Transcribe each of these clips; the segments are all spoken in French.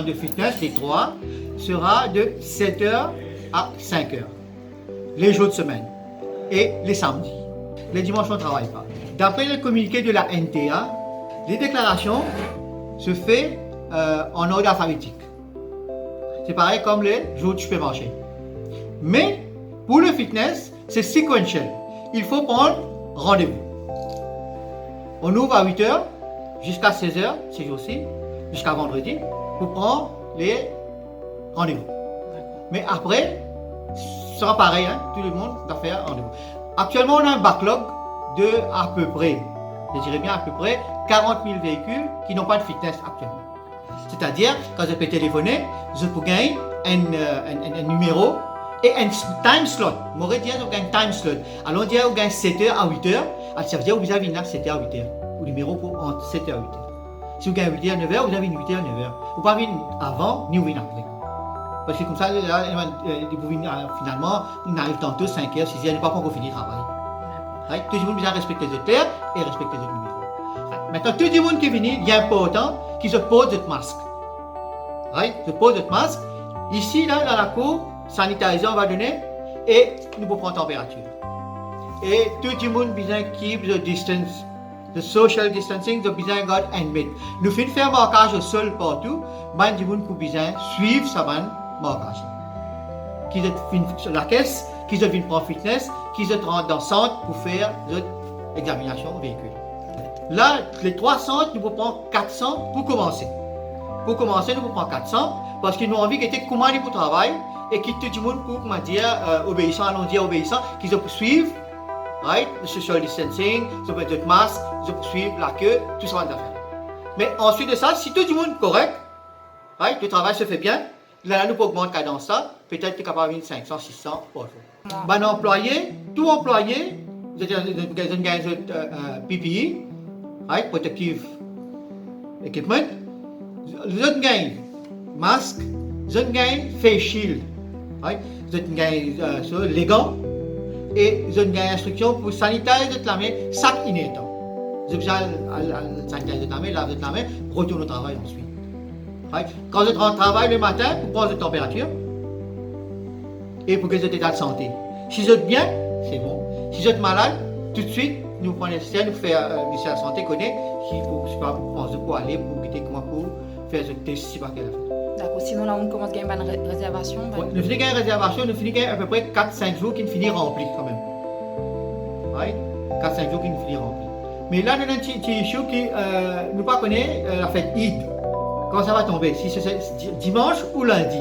centre de fitness, les trois, sera de 7h à 5h, les jours de semaine et les samedis. Les dimanches, on ne travaille pas. D'après le communiqué de la NTA, les déclarations se font en ordre alphabétique. C'est pareil comme les jours de supermarché. Mais pour le fitness, c'est sequential. Il faut prendre rendez-vous. On ouvre à 8h jusqu'à 16h, ces jours-ci, jusqu'à vendredi, pour prendre les rendez-vous. Mais après, ce sera pareil, hein, tout le monde doit faire rendez-vous. Actuellement, on a un backlog de à peu près, je dirais bien à peu près, 40 000 véhicules qui n'ont pas de fitness actuellement. C'est-à-dire, quand je peux téléphoner, je peux gagner un numéro et un time slot. Je vais dire que un time slot. Alors, on dit qu'on gagne 7h à 8h. Ça veut dire que vous avez une 7h à 8h. Ou numéro pour entre 7h à 8h. Si vous gagnez 8h à 9h, vous avez une 8h à 9h. Vous ne pouvez pas venir avant, ni vous venir après. Parce que comme ça, là, finalement, on arrive tantôt 5h, 6h, on n'est pas encore fini le travail. Right? Tout le monde doit respecter les heures et respecter les numéros. Right? Maintenant, tout le monde qui est venu, il est important qu'il se pose le masque. Right? Se pose le masque. Ici, là, dans la cour, sanitarisation, on va donner et nous pouvons prendre température. Et tout le monde besoin keep the distance, the social distancing, the besoin God and made. Nous faisons faire marquage au sol partout, mais tout le monde besoin suivre ça marquage. Qui est sur la caisse, qui est venu prendre fitness, qui se rentre dans le centre pour faire l'examination au véhicule. Là, les 3 centres, nous pouvons prendre 400 pour commencer. Pour commencer, nous pouvons prendre 400 parce qu'ils ont envie qu'ils étaient commandés pour le travail et qu'ils tout le monde pour, comment dire, obéissant, allons dire obéissant, qu'ils poursuivent, right, le social distancing, ils mettent le masque, ils poursuivent la queue, tout ça va faire. Mais ensuite de ça, si tout le monde est correct, right, le travail se fait bien, là, nous pouvons augmenter la cadence ça, peut-être tu es capable de 500, 600 par jour. Ben, employé, tout employé, vous avez un PPE, right, protective equipment, vous avez un masque, vous avez un face shield, right, vous avez un les gants, et vous avez une instruction pour sanitiser la main chaque instant. Vous avez besoin de sanitiser la main, laver la main, pour retourner au travail ensuite. Right? Quand vous rentrez au travail le matin, vous prenez votre température et pour que vous êtes état de santé. Si vous êtes bien, c'est bon. Si vous êtes malade, tout de suite, nous prenons nécessaire, nous faisons le ministère de la Santé connaît qu'il faut penser pour aller, pour quitter comment pour faire ce test si pas qu'elle a fait. D'accord, sinon là on commence à gagner une réservation. Ouais, nous finissons une réservation, nous finissons à peu près 4-5 jours qui nous finissent remplis quand même. Right? 4-5 jours qui nous finissent remplis. Mais là, nous avons un petit issue qui nous pas connaît la fête Eid. Quand ça va tomber, si c'est dimanche ou lundi,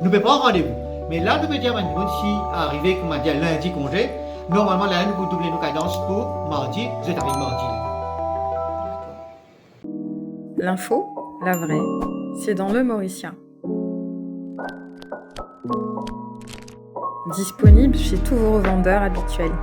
nous ne pouvons pas rendez-vous. Mais là, nous pouvons dire à tout le monde, si arrivé, comme on dit, lundi congé, normalement, là, nous pouvons doubler nos cadences pour mardi, vous êtes avec mardi. L'info, la vraie, c'est dans Le Mauricien. Disponible chez tous vos revendeurs habituels.